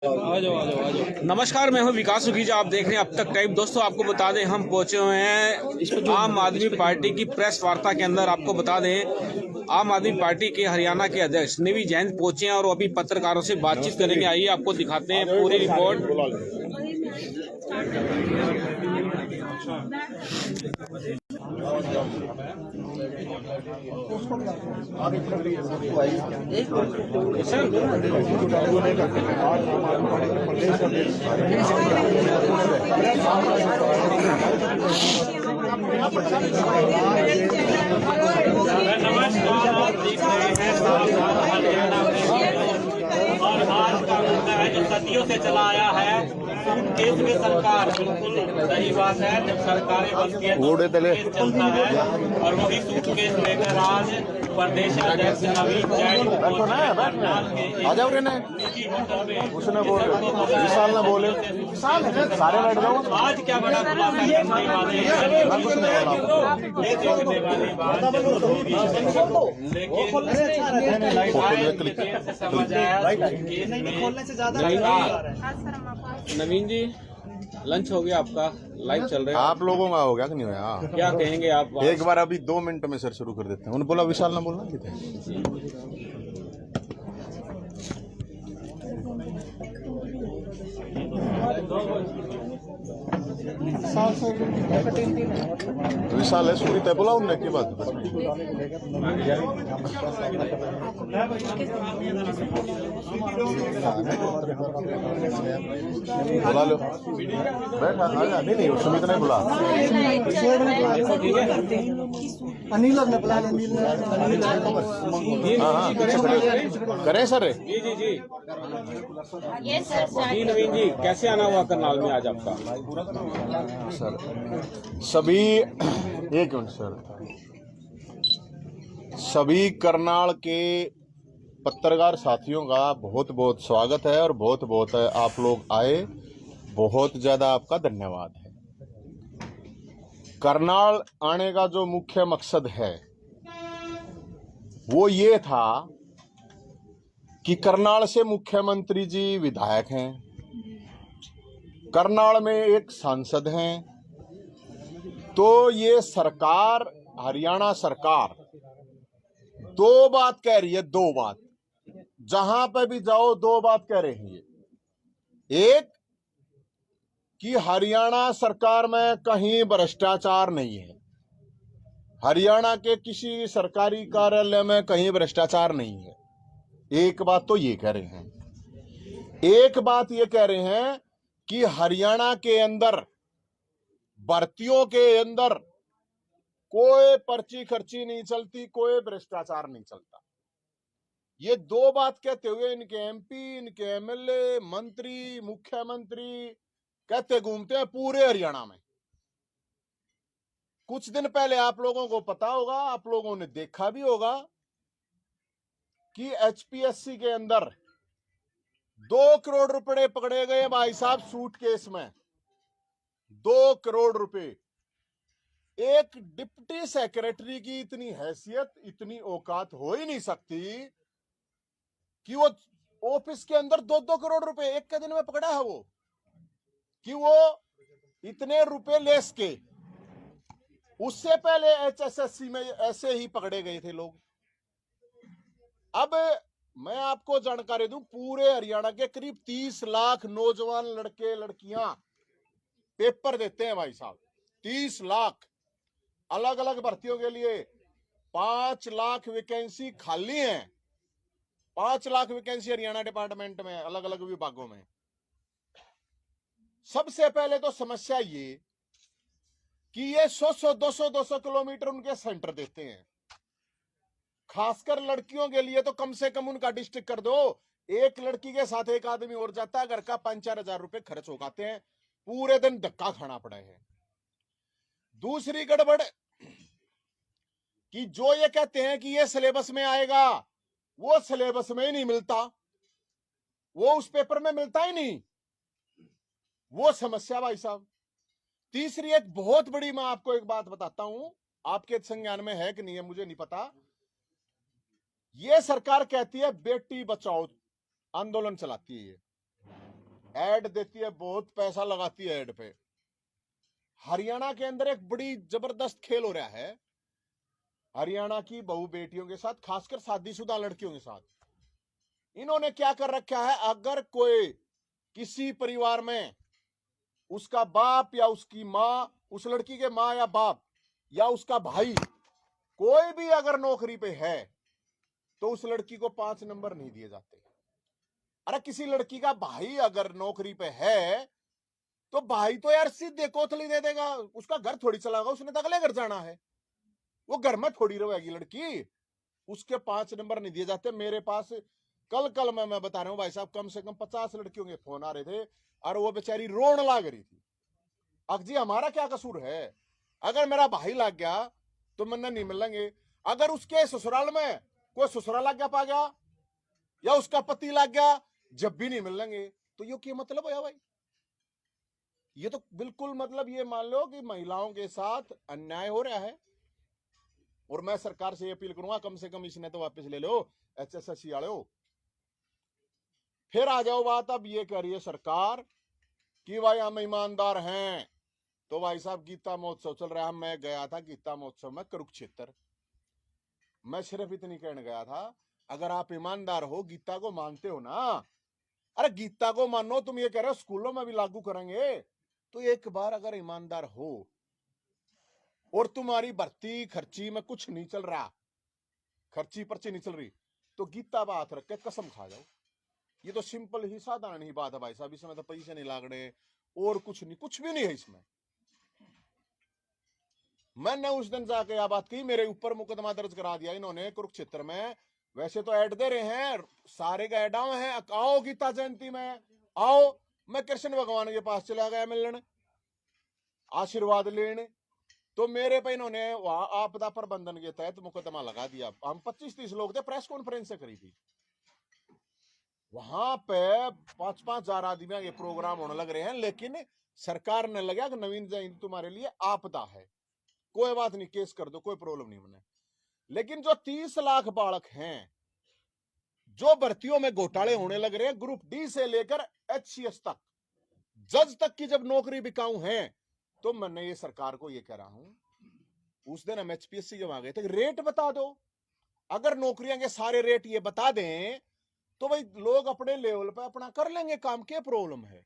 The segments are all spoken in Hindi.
नमस्कार, मैं हूं विकास सुखीजा। आप देख रहे हैं अब तक टाइप। दोस्तों, आपको बता दें हम पहुंचे हुए हैं आम आदमी पार्टी की प्रेस वार्ता के अंदर। आपको बता दें आम आदमी पार्टी के हरियाणा के अध्यक्ष निवी जैन पहुंचे हैं और अभी पत्रकारों से बातचीत करेंगे। आइए आपको दिखाते हैं पूरी रिपोर्ट। नमस्कार, आप देख रहे हैं हरियाणा में और आज का मुद्दा है जो सदियों से चला आया है सूटकेस में सरकार। बिल्कुल सही बात है, जब सरकारें बनती है तो सूटकेस चलता है और वही सूटकेस लेकर आज प्रदेश अध्यक्ष नवीन जैन आ जाओ रे निजी होटल में उसने बोले विशाल ने बोले सारे बैठ जाओ। आज क्या बड़ा खुलासा करने वाले हैं, देखने वाली बात जरूर होगी, लेकिन से समझ आया नवीन जी, लंच हो गया आपका? लाइव चल रहा है। आप लोगों का हो गया कि नहीं होया? क्या कहेंगे आप? एक बार अभी 2 मिनट में सर शुरू कर देते हैं। उन्होंने बोला विशाल ने बोलना कितने विशाल है सुनी तय बोला उनने की बात बुला लो बैठा आजा। नहीं सुमित ने बुला अनिल ने बुला करें सर। जी जी जी जी नवीन जी, कैसे आना हुआ करनाल में आज आपका? सर सभी एक मिनट सर, सभी करनाल के पत्रकार साथियों का बहुत बहुत स्वागत है और बहुत बहुत आप लोग आए, बहुत ज़्यादा आपका धन्यवाद है। करनाल आने का जो मुख्य मकसद है वो ये था कि करनाल से मुख्यमंत्री जी विधायक हैं, करनाल में एक सांसद हैं, तो ये सरकार हरियाणा सरकार दो बात कह रही है। दो बात जहां पे भी जाओ दो बात कह रही है। एक कि हरियाणा सरकार में कहीं भ्रष्टाचार नहीं है, हरियाणा के किसी सरकारी कार्यालय में कहीं भ्रष्टाचार नहीं है। एक बात तो ये कह रहे हैं। एक बात ये कह रहे हैं कि हरियाणा के अंदर भर्तियों के अंदर कोई पर्ची खर्ची नहीं चलती, कोई भ्रष्टाचार नहीं चलता। ये दो बात कहते हुए इनके एमपी, इनके एमएलए, मंत्री, मुख्यमंत्री कहते घूमते हैं पूरे हरियाणा में। कुछ दिन पहले आप लोगों को पता होगा, आप लोगों ने देखा भी होगा कि एचपीएससी के अंदर 2 करोड़ रुपए पकड़े गए भाई साहब सूटकेस में। 2 करोड़ रुपए। एक डिप्टी सेक्रेटरी की इतनी हैसियत, इतनी औकात हो ही नहीं सकती कि वो ऑफिस के अंदर 2-2 करोड़ रुपए एक के दिन में पकड़ा है। वो कि वो इतने रुपए ले सके। उससे पहले एचएसएससी में ऐसे ही पकड़े गए थे लोग। अब मैं आपको जानकारी दूं, पूरे हरियाणा के करीब 30 लाख नौजवान लड़के लड़कियां पेपर देते हैं भाई साहब। 30 लाख अलग अलग भर्तियों के लिए। 5 लाख वैकेंसी खाली हैं। 5 लाख वैकेंसी हरियाणा डिपार्टमेंट में अलग अलग विभागों में। सबसे पहले तो समस्या ये कि ये 100-100, 200-200 किलोमीटर उनके सेंटर देते हैं। खासकर लड़कियों के लिए तो कम से कम उनका डिस्ट्रिक्ट कर दो। एक लड़की के साथ एक आदमी और जाता है, घर का 5-4 हजार रुपए खर्च हो जाते हैं, पूरे दिन धक्का खाना पड़ा है। दूसरी गड़बड़ कि जो ये कहते हैं कि ये सिलेबस में आएगा, वो सिलेबस में ही नहीं मिलता, वो उस पेपर में मिलता ही नहीं। वो समस्या भाई साहब। तीसरी एक बहुत बड़ी, मैं आपको एक बात बताता हूं, आपके संज्ञान में है कि नहीं है मुझे नहीं पता। ये सरकार कहती है बेटी बचाओ आंदोलन चलाती है ये। ऐड देती है, बहुत पैसा लगाती है ऐड पे। हरियाणा के अंदर एक बड़ी जबरदस्त खेल हो रहा है हरियाणा की बहू बेटियों के साथ, खासकर शादीशुदा लड़कियों के साथ। इन्होंने क्या कर रखा है, अगर कोई किसी परिवार में उसका बाप या उसकी मां, उस लड़की के मां या बाप या उसका भाई कोई भी अगर नौकरी पे है तो उस लड़की को 5 नंबर नहीं दिए जाते। अरे किसी लड़की का भाई अगर नौकरी पे है तो भाई तो यार सीधे कोथली दे देगा, उसका घर थोड़ी चलाएगा, उसने तो अगले घर जाना है, वो घर में थोड़ी रहेगी लड़की, उसके 5 नंबर नहीं दिए जाते। मेरे पास कल मैं बता रहा हूं भाई साहब, कम से कम 50 लड़कियों के फोन आ रहे थे और वो बेचारी रोने लग रही थी। अब जी हमारा क्या कसूर है, अगर मेरा भाई लग गया तो मैंने नहीं मिलेंगे, अगर उसके ससुराल में कोई ससुराल लग गया पा गया या उसका पति लग गया जब भी नहीं मिलेंगे, तो ये क्या मतलब है भाई? ये तो बिल्कुल मतलब ये मान लो कि महिलाओं के साथ अन्याय हो रहा है। और मैं सरकार से अपील करूंगा, कम से कम इसने तो वापस ले लो HSSC वाले। फिर आ जाओ बात, अब ये कह रही है सरकार कि भाई हम ईमानदार हैं। तो भाई साहब गीता महोत्सव चल रहा है, मैं गया था गीता महोत्सव में कुरुक्षेत्र, मैं सिर्फ इतनी कहने गया था, अगर आप ईमानदार हो, गीता को मानते हो ना, अरे गीता को मानो, तुम ये कह रहे हो स्कूलों में भी लागू करेंगे, तो एक बार अगर ईमानदार हो और तुम्हारी भर्ती खर्ची में कुछ नहीं चल रहा, खर्ची पर्ची नहीं चल रही, तो गीता पर हाथ रख के कसम खा जाओ। ये तो सिंपल ही साधारण ही बात है भाई साहब, इसमें तो पैसे नहीं लाग रहे और कुछ नहीं, कुछ भी नहीं है इसमें। मैंने उस दिन जाके यह बात की, मेरे ऊपर मुकदमा दर्ज करा दिया इन्होंने कुरुक्षेत्र में। वैसे तो ऐड दे रहे हैं, सारे का ऐड है, आओ गीता जयंती में आओ। मैं कृष्ण भगवान के पास चला गया मिलने, आशीर्वाद लेने, तो मेरे पे इन्होंने वहां आपदा प्रबंधन के तहत मुकदमा लगा दिया। हम 25-30 लोग थे, प्रेस कॉन्फ्रेंस से करी थी, वहां पे 5-5 हजार आदमी के प्रोग्राम होने लग रहे हैं, लेकिन सरकार ने लगा कि नवीन जयंती तुम्हारे लिए आपदा है, कोई बात नहीं, केस कर दो, कोई प्रॉब्लम नहीं बने। लेकिन जो 30 लाख बालक हैं, जो भर्तियों में घोटाले होने लग रहे हैं, ग्रुप डी से लेकर HCS तक, जज तक की जब नौकरी बिकाऊ है, तो मैंने ये सरकार को ये कह रहा हूं, उस दिन हम HPSC जब आ गए थे, रेट बता दो। अगर नौकरियां के सारे रेट ये बता दें तो भाई लोग अपने लेवल पे अपना कर लेंगे काम, क्या प्रॉब्लम है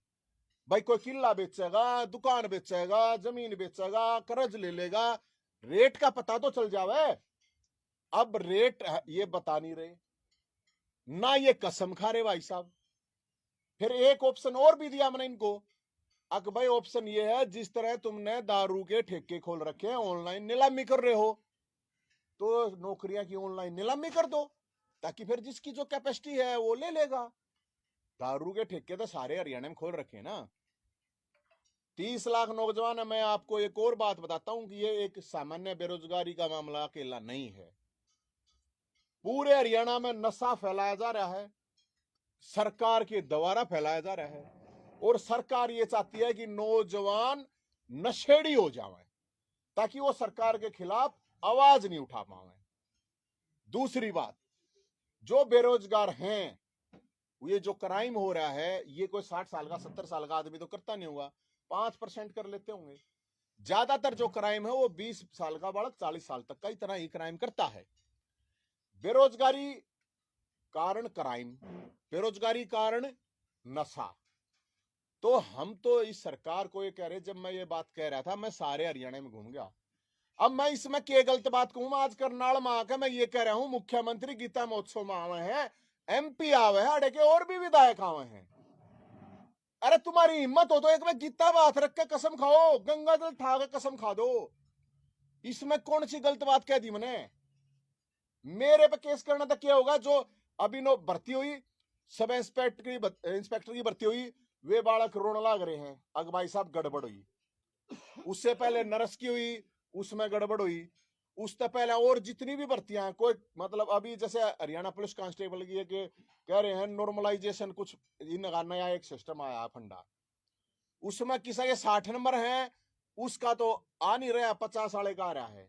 भाई? कोई किला बेचेगा, दुकान बेचेगा, जमीन बेचेगा, कर्ज ले लेगा, रेट का पता तो चल जावे। अब रेट ये बता नहीं रहे ना, ये कसम खा रहे भाई साहब। फिर एक ऑप्शन और भी दिया मैंने इनको, अक भाई ऑप्शन ये है, जिस तरह तुमने दारू के ठेके खोल रखे हैं, ऑनलाइन नीलामी कर रहे हो, तो नौकरियां की ऑनलाइन नीलामी कर दो, ताकि फिर जिसकी जो कैपेसिटी है वो ले लेगा। दारू के ठेके तो सारे हरियाणा में खोल रखे हैं ना। 30 लाख नौजवान है। मैं आपको एक और बात बताता हूं कि ये एक सामान्य बेरोजगारी का मामला अकेला नहीं है, पूरे हरियाणा में नशा फैलाया जा रहा है, सरकार के द्वारा फैलाया जा रहा है, और सरकार ये चाहती है कि नौजवान नशेड़ी हो जाए ताकि वो सरकार के खिलाफ आवाज नहीं उठा पाए। दूसरी बात, जो बेरोजगार हैं, ये जो क्राइम हो रहा है, ये कोई 60 साल का 70 साल का आदमी तो करता नहीं होगा, 5% कर लेते होंगे। ज्यादातर जो क्राइम है वो 20 साल का बालक 40 साल तक का इतना ही क्राइम करता है। बेरोजगारी कारण क्राइम, बेरोजगारी कारण नशा। तो हम तो इस सरकार को ये कह रहे, जब मैं ये बात कह रहा था, मैं सारे हरियाणा में घूम गया। अब मैं इसमें क्या गलत बात कहूं? आज करनाल में आकर मैं ये कह रहा हूं, मुख्यमंत्री गीता महोत्सव में आवे हैं, MP आवे हैं, अड़े के और भी विधायक आवे हैं। अरे तुम्हारी हिम्मत हो तो एक बार गीता में हाथ रख के कसम खाओ, गंगा जल ठा के कसम खा दो। इसमें कौन सी गलत बात कह दी मैंने? मेरे पे केस करना तो क्या होगा? जो अभी नो भर्ती हुई, सब इंस्पेक्टर की भर्ती हुई, वे बालक रोने लग रहे हैं, अग भाई साहब गड़बड़ हुई। उससे पहले नर्स की हुई, उसमें गड़बड़ हुई। उससे पहले और जितनी भी भर्तियां हैं, कोई मतलब अभी जैसे हरियाणा पुलिस कांस्टेबल की है कि कह रहे हैं नॉर्मलाइजेशन, कुछ इनका नया एक सिस्टम आया फंडा, उसमें किसी के 60 नंबर हैं, उसका तो आ नहीं रहा, 50 वाले का आ रहा है।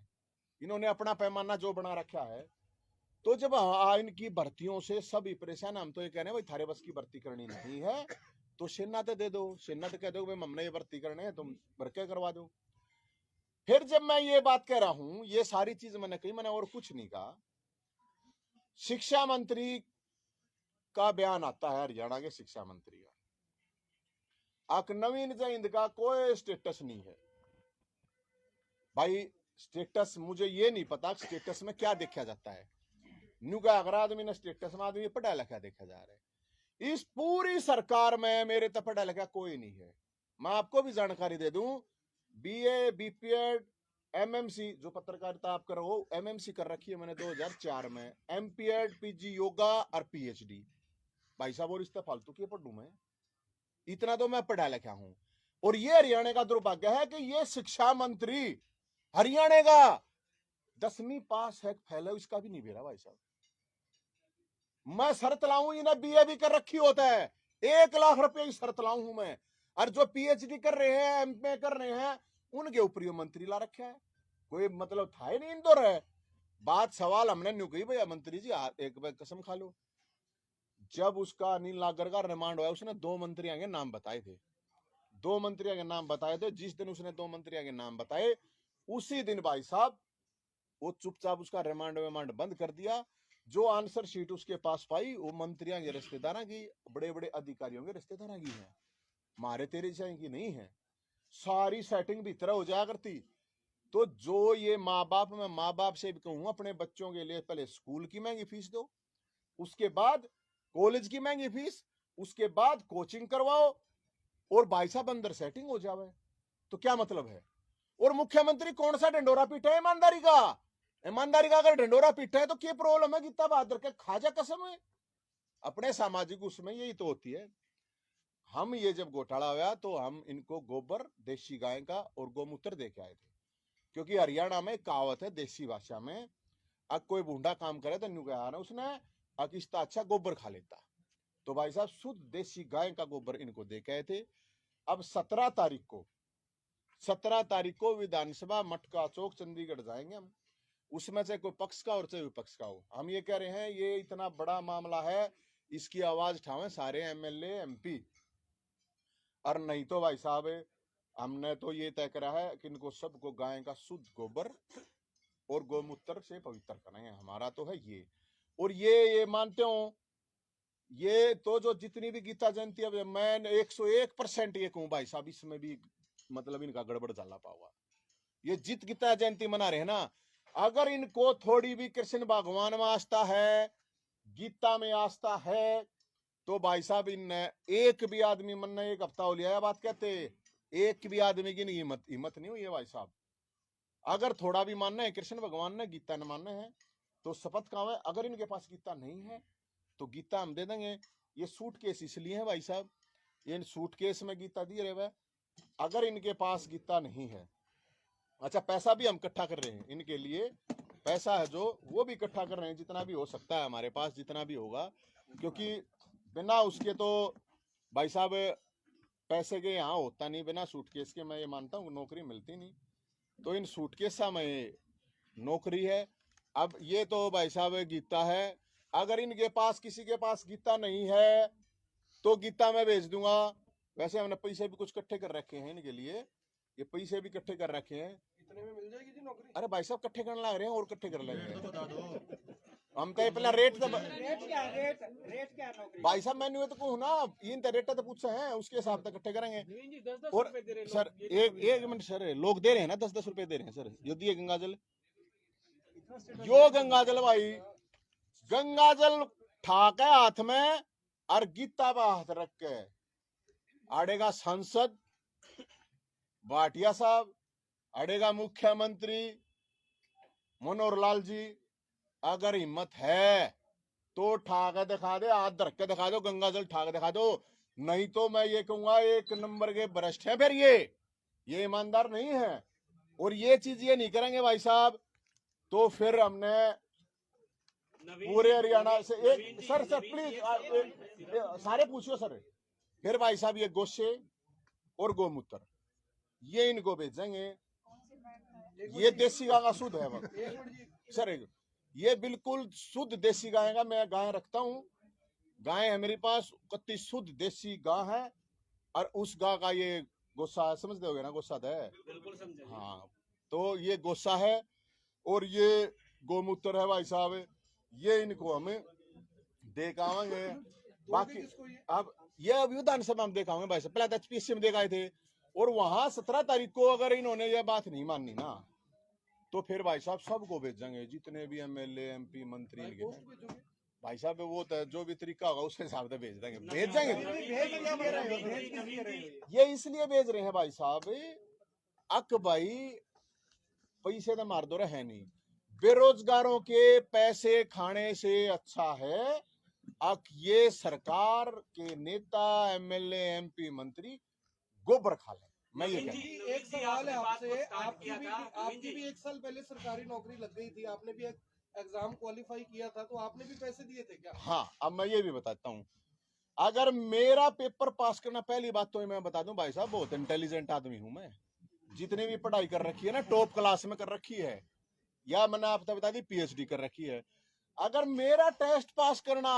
इन्होंने अपना पैमाना जो बना रखा है। तो जब इनकी भर्तियों से सभी परेशान, हम तो ये कह रहे हैं भाई थारे बस की भर्ती करनी नहीं है, तो सेना तो दे दो, सेना तो कह दो भाई हमने ये भर्ती करने हैं, तुम भर के करवा दो। फिर जब मैं ये बात कह रहा हूं, ये सारी चीज मैंने कही, मैंने और कुछ नहीं कहा। शिक्षा मंत्री का बयान आता है, हरियाणा के शिक्षा मंत्री का, अक नवीन जैन का कोई स्टेटस नहीं है। भाई स्टेटस मुझे ये नहीं पता स्टेटस में क्या देखा जाता है। न्यू का अगर आदमी ने स्टेटस में आदमी पढ़ा लिखा देखा जा रहा है। इस पूरी सरकार में मेरे तक पढ़ा लिखा कोई नहीं है। मैं आपको भी जानकारी दे दूं, बीए, बीपीएड, एमएमसी, जो पत्रकारिता आप कर रहे हो, एमएमसी कर रखी है मैंने 2004 में, एमपीएड, पीजी योगा और पीएचडी। भाई साहब और इससे फालतू की पढ़ू मैं, इतना तो मैं पढ़ा लिखा हूं। और ये हरियाणा का दुर्भाग्य है कि ये शिक्षा मंत्री हरियाणा का 10वीं पास है, फैला इसका भी नहीं बेरा। भाई साहब मैं शर्त लाऊं, इन्हें बीए भी कर रखी होता है, 1 लाख रुपए की शर्त लाऊं हूं मैं। और जो पीएचडी कर रहे हैं, एमए कर रहे हैं, उनके ऊपर ये मंत्री ला रखा है। कोई मतलब था ही नहीं इंदौर है। बात सवाल हमने न्यू कही, भैया मंत्री जी एक बार कसम खा लो। जब उसका अनिल नागर का रिमांड हुआ, उसने 2 मंत्रियों के नाम बताए थे, 2 मंत्रियों के नाम बताए थे। जिस दिन उसने 2 मंत्रियों के नाम बताए, उसी दिन भाई साहब वो चुपचाप उसका रिमांड विमांड बंद कर दिया। जो आंसर शीट उसके पास पाई, वो मंत्रियों के रिश्तेदारों की, बड़े बड़े अधिकारियों के रिश्तेदारों की है, मारे तेरे जैसे की नहीं है। सारी सेटिंग भीतर हो जाया करती। तो जो ये माँ बाप, मैं माँ बाप से भी कहूँ, अपने बच्चों के लिए पहले स्कूल की महंगी फीस दो, उसके बाद कॉलेज की महंगी फीस, उसके बाद कोचिंग करवाओ, और भाई साहब अंदर सेटिंग हो जावे। तो क्या मतलब है? और मुख्यमंत्री कौन सा ढंडोरा पीटा है ईमानदारी का? ईमानदारी का अगर ढंडोरा पीटा है तो क्या प्रॉब्लम है? गीता बहादुर के खाजा कसम है। अपने सामाजिक उसमें यही तो होती है। हम ये जब घोटाला हुआ तो हम इनको गोबर, देसी गाय का और गोमूत्र दे के आए थे, क्योंकि हरियाणा में कहावत है देसी भाषा में, अब कोई बूढ़ा काम करे तो न्यू कहा ना उसने, अकिस्ता अच्छा गोबर खा लेता। तो भाई साहब शुद्ध देसी गाय का गोबर इनको दे के आए थे। अब 17 तारीख को विधानसभा मटका चौक चंडीगढ़ जाएंगे हम। उसमें से कोई पक्ष का और चाहे विपक्ष का हो, हम ये कह रहे हैं ये इतना बड़ा मामला है, इसकी आवाज उठावें सारे एमएलए, एमपी। और नहीं तो भाई साहब हमने तो ये तय करा है कि इनको सबको गाय का शुद्ध गोबर और गोमूत्र से पवित्र करेंगे, हमारा तो है ये। और ये मानते हो, ये तो जो जितनी भी गीता जयंती, अब मैं 101% ये कहूं भाई साहब, इसमें भी मतलब इनका गड़बड़ जाला पावा। ये जित गीता जयंती मना रहे हैं ना, अगर इनको थोड़ी भी कृष्ण भगवान में आस्था है, गीता में आस्था है, तो भाई साहब इन एक भी आदमी मन ने 1 हफ्ता हो लिया बात कहते, एक भी आदमी की नहीं हिम्मत नहीं हुई है भाई साहब। अगर थोड़ा भी मानना है कृष्ण भगवान ने, गीता ने मानना है, तो शपथ काम है। अगर इनके पास गीता नहीं है तो गीता हम दे देंगे। ये सूटकेस इसलिए है भाई साहब, ये सूटकेस में गीता दी रहे। अगर इनके पास गीता नहीं है, अच्छा पैसा भी हम इकट्ठा कर रहे हैं इनके लिए, पैसा है जो वो भी इकट्ठा कर रहे हैं, जितना भी हो सकता है हमारे पास, जितना भी होगा, क्योंकि बिना उसके तो भाई साहब पैसे के यहाँ होता नहीं, बिना सूटकेस के मैं ये मानता हूँ नौकरी मिलती नहीं। तो इन सूटकेस में नौकरी है। अब ये तो भाई साहब गीता है, अगर इनके पास किसी के पास गीता नहीं है तो गीता मैं भेज दूंगा। वैसे हमने पैसे भी कुछ इकट्ठे कर रखे हैं इनके लिए, ये पैसे भी इकट्ठे कर रखे हैं। इतने में मिल जाएगी जी नौकरी? अरे भाई साहब इकट्ठे करने लग रहे हैं और इकट्ठे कर लेंगे हम तो। पहला रेट तो रेट क्या नौकरी? भाई साहब मैंने तो कहूँ ना, इन रेट तो पूछे हैं, उसके हिसाब से इकट्ठे करेंगे। और सर एक मिनट सर, लोग दे रहे हैं ना 10-10 रुपए दे रहे हैं सर। यो दिए गंगाजल, यो गंगाजल भाई, गंगाजल ठाक है हाथ में और गीता पर हाथ रख के आड़ेगा सांसद भाटिया साहब, अड़ेगा मुख्यमंत्री मनोहर लाल जी। अगर हिम्मत है तो ठाक दिखा दे, हाथ धर के दिखा दो, गंगाजल ठाक दिखा दो। नहीं तो मैं ये कहूंगा 1 नंबर के भ्रष्ट है। फिर ये ईमानदार नहीं है, और ये चीज ये नहीं करेंगे भाई साहब, तो फिर हमने पूरे हरियाणा से एक सर प्लीज सारे पूछियो सर। फिर भाई साहब ये गोशे और गोमूत्र ये इनको भेजेंगे। ये देसी गाय का शुद्ध है सर, ये बिल्कुल शुद्ध देसी गाय का। मैं गाय रखता हूँ, गाय है मेरे पास, कत्ती शुद्ध देसी गाय है। और उस गाय का ये गुस्सा है, समझते होगे ना, गुस्सा है। बिल्कुल समझे। हाँ, तो ये गुस्सा है और ये गोमूत्र है भाई साहब, ये इनको हम देखाएंगे। बाकी अब ये अभी विधानसभा में देखाएंगे भाई साहब, पहले तो एचपीएससी में देखाए थे, और वहां 17 तारीख को अगर इन्होंने ये बात नहीं मानी ना, तो फिर भाई साहब सबको भेजेंगे, जितने भी एमएलए एमपी मंत्री इनके भाई साहब, वो तो जो भी तरीका होगा उस हिसाब से भेज देंगे, भेज देंगे। ये इसलिए भेज रहे हैं भाई साहब, अक भाई पैसे तो मार दो रहे है नहीं, बेरोजगारों के पैसे खाने से अच्छा है अब ये सरकार के नेता एमएलए एमपी मंत्री गोबर खा ले। मैं ये कहता हूं। एक सवाल है आपसे, आपकी भी 1 साल पहले सरकारी नौकरी लग गई थी, आपने भी एक एग्जाम क्वालिफाई किया था, तो आपने भी पैसे दिए थे क्या? हाँ, अब मैं ये भी बताता हूँ, अगर मेरा पेपर पास करना, पहली बात तो मैं बता दूं भाई साहब, बहुत इंटेलिजेंट आदमी हूं मैं, जितने भी पढ़ाई कर रखी है ना टॉप क्लास में कर रखी है, या मैंने आपको बता दी पीएचडी कर रखी है। अगर मेरा टेस्ट पास करना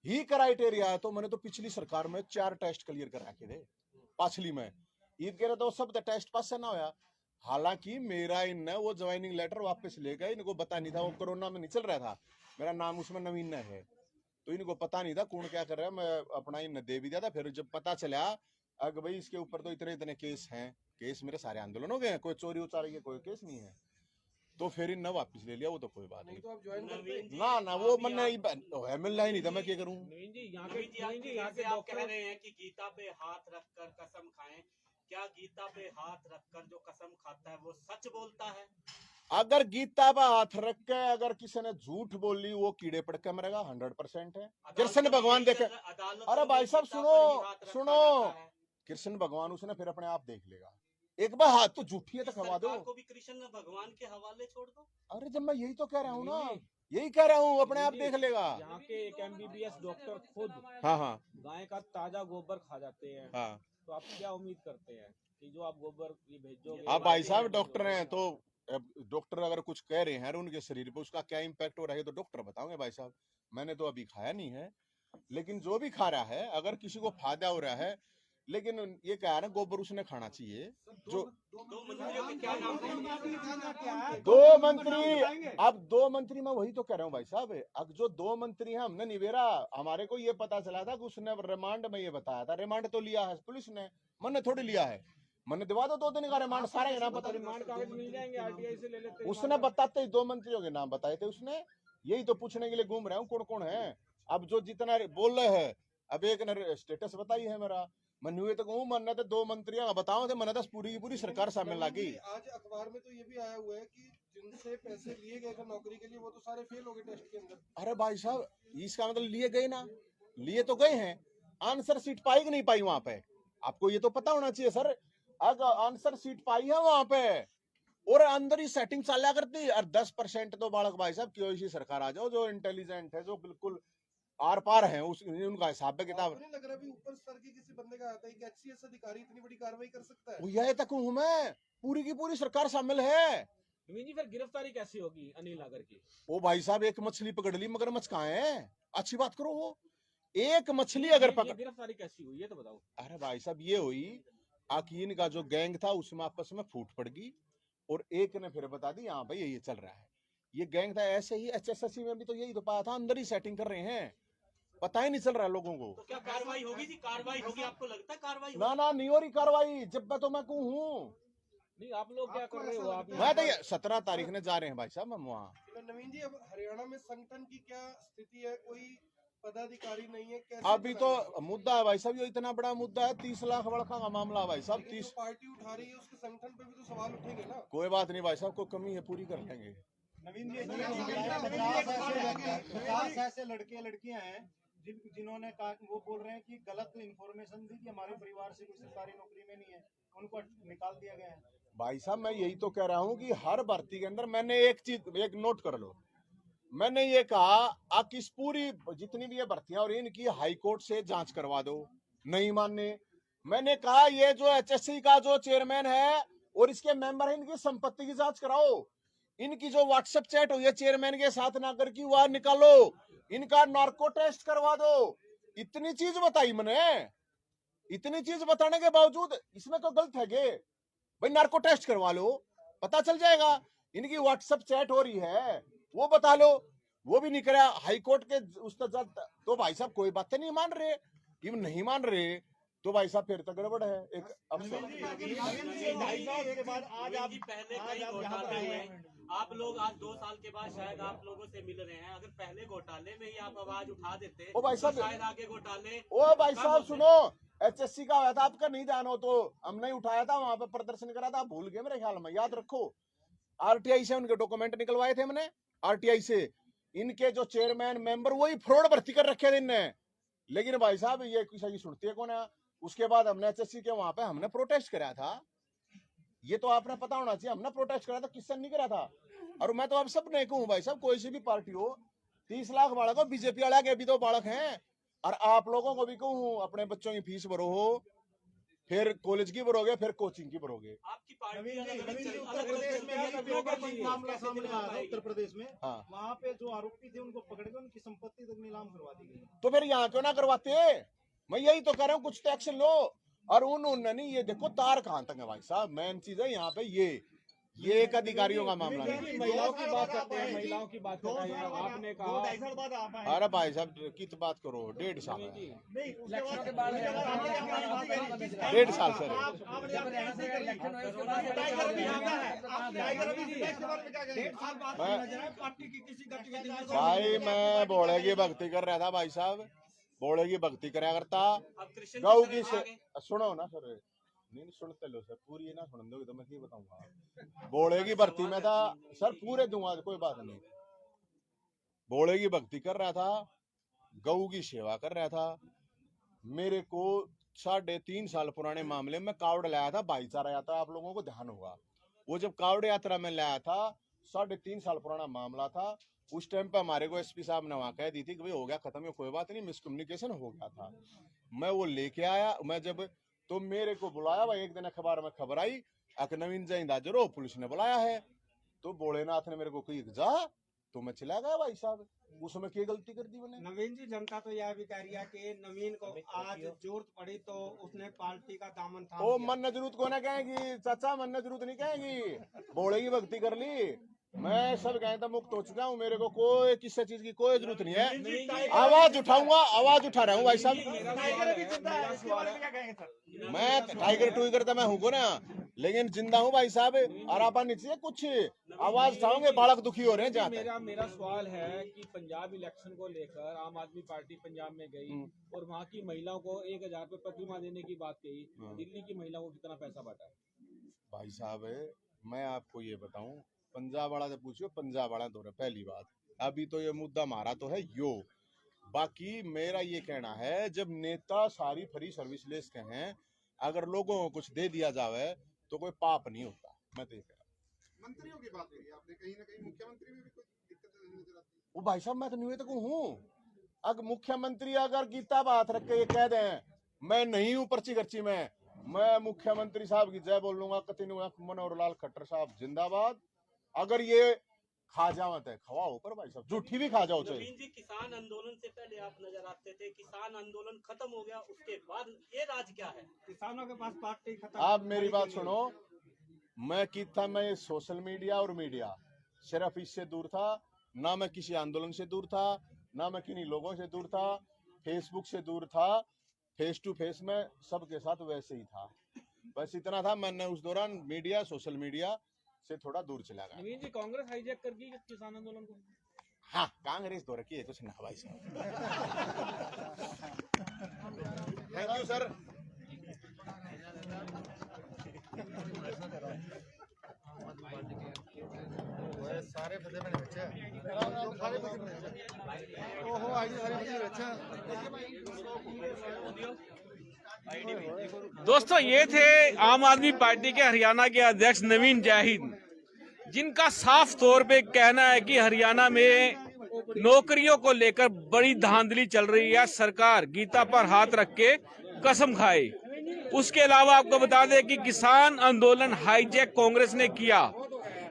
ही क्राइटेरिया है, तो मैंने तो पिछली सरकार में 4 टेस्ट क्लियर कर रखे थे, पाछली में ईद कह रहे तो सब टेस्ट पास ना होया। हालांकि मेरा इन वो ज्वाइनिंग लेटर वापस ले गए, इनको पता नहीं था, वो कोरोना में नहीं चल रहा था, मेरा नाम उसमें नवीन है, तो इनको पता नहीं था कौन क्या कर रहा है, मैं अपना इन दे भी दिया था। फिर जब पता चला अगर भाई इसके ऊपर तो इतने इतने केस हैं, केस मेरे सारे आंदोलन हो गए हैं, कोई चोरी उचारी कोई केस नहीं है, तो फिर इन वापस ले लिया, वो तो कोई बात नहीं। तो आप ज्वाइन करते? ना ना, वो मैंने मिलना ही नहीं था, मैं क्या करूँ। नवीन जी यहाँ से आप कह रहे हैं कि गीता पे हाथ रखकर कसम खाएं, क्या गीता पे हाथ रखकर जो कसम खाता है वो सच बोलता है? अगर गीता पर हाथ रख के अगर किसी ने झूठ बोली, वो कीड़े पड़ के मरेगा, 100% है। कृष्ण भगवान देखे, अरे भाई साहब सुनो, कृष्ण भगवान उसने फिर अपने आप देख लेगा, एक बार हाथ तो झूठी है तो खवा दो, को भी कृष्ण भगवान के हवाले छोड़ दो। अरे जब मैं यही तो कह रहा हूँ ना, यही कह रहा हूँ, अपने आप देख लेगा। यहाँ के एक एमबीबीएस डॉक्टर खुद हाँ गाय का ताजा गोबर खा जाते हैं, हाँ, तो आप क्या उम्मीद करते हैं कि जो आप गोबर ये भेजोगे? आप भाई साहब डॉक्टर हैं, तो डॉक्टर अगर कुछ कह रहे हैं उनके शरीर पे उसका क्या इम्पैक्ट हो रहा है तो डॉक्टर बताओगे भाई साहब, मैंने तो अभी खाया नहीं है, लेकिन जो भी खा रहा है अगर किसी को फायदा हो रहा है, लेकिन ये कह रहे हैं गोबर उसने खाना चाहिए। जो दो मंत्रियों के क्या नाम है? 2 मंत्री, अब 2 मंत्री, मैं वही तो कह रहा हूँ भाई साहब, अब जो 2 मंत्री हैं हमने निवेरा, हमारे को ये पता चला था कि उसने रिमांड में ये बताया था, रिमांड तो लिया है पुलिस ने, मैंने थोड़ी लिया है, मैंने दिवा दो 2 दिन का रिमांड, सारे नाम बता, रिमांड कागज मिल जाएंगे, आरटीआई से ले लेते हैं। उसने बताते 2 मंत्रियों के नाम बताए थे उसने, यही तो पूछने के लिए घूम रहा हूँ कौन कौन है। अब जो जितना बोल रहे हैं, अब एक ने स्टेटस बताई है मेरा, मैं न्यू तो कहूँ मन तो 2 मंत्रियों बताओ थे, मैंने 10 पूरी की पूरी सरकार सामने लागी। आज अखबार में तो ये भी आया हुआ है कि जिनसे पैसे लिए गए थे नौकरी के लिए वो तो सारे फेल हो गए टेस्ट के अंदर। अरे भाई साहब, इसका मतलब लिए गए ना, लिए तो गए हैं, आंसर सीट पाई कि नहीं पाई वहां पे, आपको ये तो पता होना चाहिए सर। अगर आंसर सीट पाई है वहां पे और अंदर ही सेटिंग चला करती, और 10% तो बालक भाई साहब क्यों इसी सरकार आ जाओ, जो इंटेलिजेंट है, जो बिल्कुल आर पार है, उनका हिसाब है किताब। नहीं लग रहा भी ऊपर स्तर के किसी बंदे का आता है कि एचसीएस अधिकारी इतनी बड़ी कार्रवाई कर सकता है? यही तक हूं मैं, पूरी की पूरी सरकार शामिल है। नवीन जी फिर गिरफ्तारी कैसी होगी अनिल नागर की? ओ भाई साहब, एक मछली पकड़ ली, मगरमच्छ कहाँ है, अच्छी बात करो, वो एक मछली अगर पकड़, गिरफ्तारी कैसी हुई ये तो बताओ। अरे भाई साहब ये हुई, आकीन का जो गैंग था उसमें आपस में फूट पड़ गई, और एक ने फिर बता दी हाँ भाई ये चल रहा है, ये गैंग था। ऐसे ही एचएसएससी में भी तो यही तो पाया था, अंदर ही सेटिंग कर रहे हैं, पता ही नहीं चल रहा है लोगों को। तो क्या कार्रवाई होगी जी? कार्रवाई होगी? आपको लगता है कार्रवाई? ना ना, नहीं हो रही कार्रवाई, जब मैं तो मैं हूँ। नहीं आप लोग क्या कर रहे हो? आप मैं तो 17 तारीख ने जा रहे हैं भाई साहब हम वहाँ। नवीन जी, अब हरियाणा में संगठन की क्या स्थिति है? कोई पदाधिकारी नहीं है, कैसे? अभी तो मुद्दा है भाई साहब, ये इतना बड़ा मुद्दा है, 30 लाख बड़का का मामला भाई साहब, 30 पार्टी उठा रही है उसके संगठन पे भी तो सवाल उठेंगे ना। कोई बात नहीं भाई साहब, कोई कमी है पूरी कर लेंगे। नवीन जी, 50 ऐसे लड़के लड़कियां हैं जिन्होंने वो बोल रहे हैं कि गलत इन्फॉर्मेशन दी कि हमारे परिवार से कोई सरकारी नौकरी में नहीं है, उनको निकाल दिया गया है। भाई साहब मैं यही तो कह रहा हूँ कि हर भर्ती के अंदर मैंने एक चीज एक नोट कर लो, मैंने ये कहा आप इस पूरी जितनी भी ये भर्तियां और इनकी हाई कोर्ट से जांच करवा दो, नहीं मानने। मैंने कहा ये जो एचएससी का जो चेयरमैन है और इसके मेंबर है, इनकी संपत्ति की जांच कराओ, इनकी जो व्हाट्सएप चैट हुई है चेयरमैन के साथ नागर की वह निकालो, इनका नार्को टेस्ट करवा दो। इतनी चीज बताई मैंने, इतनी चीज बताने के बावजूद इसमें तो गलत है गे भाई। नार्को टेस्ट करवा लो, पता चल जाएगा। इनकी व्हाट्सएप चैट हो रही है, वो बता लो, वो भी नहीं करा। हाईकोर्ट के उस तो भाई साहब कोई बातें नहीं मान रहे। ये नहीं मान रहे तो भाई साहब फिर तो गड़बड़ है। एक अब आप लोग आज 2 साल के बाद शायद आप लोगों से मिल रहे हैं। अगर पहले घोटाले में ही आप आवाज उठा देते ओ भाई साहब, तो शायद आगे घोटाले। ओ भाई साहब सुनो, HSC का हुआ था, आपका नहीं ध्यान हो तो हमने ही उठाया था, वहां पे प्रदर्शन करा था, भूल गए मेरे ख्याल में, याद रखो। RTI से उनके डॉक्यूमेंट निकलवाए थे हमने, RTI से। इनके जो चेयरमैन मेंबर वही फ्रॉड भर्ती कर रखे थे इनने। लेकिन भाई साहब ये किसी की सुनती है कौन है। उसके बाद हमने HSC के वहां पे हमने प्रोटेस्ट कराया था। ये तो आपने पता होना चाहिए, हमने प्रोटेस्ट करा था, किसने नहीं करा था। और मैं तो अब सब नहीं कहूँ भाई साहब, कोई सी भी पार्टी हो, 30 लाख बालक हो, बीजेपी वाला के भी तो बालक हैं। और आप लोगों को भी कहूँ, अपने बच्चों की फीस भरो हो, फिर कॉलेज की भरोगे, फिर कोचिंग की भरोगे। आपकी पार्टी उत्तर प्रदेश में हाँ, वहाँ पे जो आरोपी थे उनको पकड़ के उनकी संपत्ति तक नीलाम करवा दी गई। तो फिर यहाँ क्यों ना करवाते। मैं यही तो कह रहा हूँ, कुछ तो एक्शन लो। और उन्होंने नहीं, ये देखो तार कहाँ तक है भाई साहब। मेन चीज है यहाँ पे ये एक अधिकारियों का मामला नहीं। महिलाओं की बात करते हैं, महिलाओं की बात करते हैं। आपने कहा अरे भाई साहब की तो बात करो, 1.5 साल है, 1.5 साल सर। भाई मैं बोले की भक्ति कर रहा था भाई साहब, बोले की भक्ति कराया करता। गौ की सुनो ना सर, नहीं सुनते लो सर, पूरी ना सुन दोगे तो मैं क्या बताऊंगा। बोले की भक्ति में था सर, पूरे दूंगा, कोई बात नहीं। बोले की भक्ति कर रहा था, गऊ की सेवा कर रहा था। मेरे को 3.5 साल पुराने मामले में कावड़ लाया था, भाईचारा यात्रा, आप लोगों को ध्यान होगा। वो जब कावड़ यात्रा में लाया था, 3.5 साल पुराना मामला था। उस टाइम पे हमारे को SP साहब ने वहां कह दी थी कि भाई हो गया खत्म, ये कोई बात नहीं, मिसकम्युनिकेशन हो गया था। मैं वो लेके आया, मैं जब तो मेरे को बुलाया भाई, एक दिन अखबार में खबर आई, नवीन जैन दाजरो पुलिस ने बुलाया है। तो भोलेनाथ ने मेरे को कही जा, तो मैं चला गया भाई साहब। उसमें क्या गलती कर दी मैंने। नवीन जी, जनता तो यह भी कह रही है कि नवीन को आज जरूरत पड़ी तो उसने पार्टी का दामन थाम ओ लिया। मन ने जरूरत को ना कहेगी चाचा, मन ने जरूरत नहीं कहेगी, भोले की भक्ति कर ली। मैं सब कहे तो मुक्त हो चुका हूँ, मेरे को कोई किसी चीज की कोई जरूरत नहीं है। आवाज उठाऊंगा, आवाज उठा रहा हूँ भाई साहब। मैं टाइगर टूगर तो मैं हूँ को ना, लेकिन जिंदा हूँ भाई साहब। और आप नीचे कुछ आवाज उठाओगे, बालक दुखी हो रहे हैं। जहाँ मेरा सवाल है कि पंजाब इलेक्शन को लेकर आम आदमी पार्टी पंजाब में गई और वहाँ की महिलाओं को 1000 रुपए प्रतिमाह देने की बात कही। दिल्ली की महिलाओं को कितना पैसा बांटा है भाई साहब? मैं आपको ये बताऊं, पंजाब वाला से पूछियो, पंजाब वाला तो पहली बात, अभी तो ये मुद्दा हमारा तो है यो। बाकी मेरा ये कहना है, जब नेता सारी फ्री सर्विस लेस के हैं, अगर लोगों को कुछ दे दिया जावे तो कोई पाप नहीं होता। मैं तो ये कह रहा हूँ। मंत्रियों की बात कही आपने, कहीं ना कहीं मुख्यमंत्री में भी कोई दिक्कत नजर आती है। वो भाई साहब मैं तो निवेदक हूँ, अगर मुख्यमंत्री अगर गीता बात रख के ये कह दें मैं नहीं हूँ पर्ची गर्ची में, मैं मुख्यमंत्री साहब की जय बोल लूंगा। मनोहर लाल खट्टर साहब जिंदाबाद। अगर ये खा जाओ तो खवाओ, पर भाई साहब झूठी भी खा जाओ। चाहिए जी, किसान आंदोलन से पहले आप नजर आते थे, किसान आंदोलन खत्म हो गया, उसके बाद ये राज क्या है? किसानों के पास पार्टी खत्म। आप मेरी बात सुनो, मैं कितना मैं सोशल मीडिया और मीडिया सिर्फ इससे दूर था, ना मैं किसी आंदोलन से दूर था, ना मैं किन्हीं लोगों से दूर था, फेसबुक से दूर था, फेस टू फेस में सबके साथ वैसे ही था। बस इतना था, मैंने उस दौरान मीडिया सोशल मीडिया से थोड़ा दूर चला गया। नवीन जी, कांग्रेस हाईजैक कर गई किसान आंदोलन को। हाँ, कांग्रेस दो रखी है कुछ ना भाई साहब। Thank you sir. सारे बजे मैंने बच्चे सारे ओहो आज सारे बजे बच्चे। दोस्तों, ये थे आम आदमी पार्टी के हरियाणा के अध्यक्ष नवीन जैन, जिनका साफ तौर पे कहना है कि हरियाणा में नौकरियों को लेकर बड़ी धांधली चल रही है, सरकार गीता पर हाथ रख के कसम खाए। उसके अलावा आपको बता दें कि किसान आंदोलन हाईजैक कांग्रेस ने किया।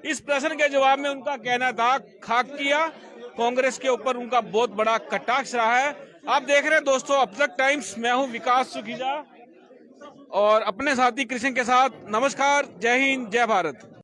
इस प्रश्न के जवाब में उनका कहना था खाक किया। कांग्रेस के ऊपर उनका बहुत बड़ा कटाक्ष रहा है। आप देख रहे हैं दोस्तों अब तक टाइम्स, मैं हूं विकास सुखीजा। और अपने साथी कृष्ण के साथ नमस्कार, जय हिंद, जय भारत।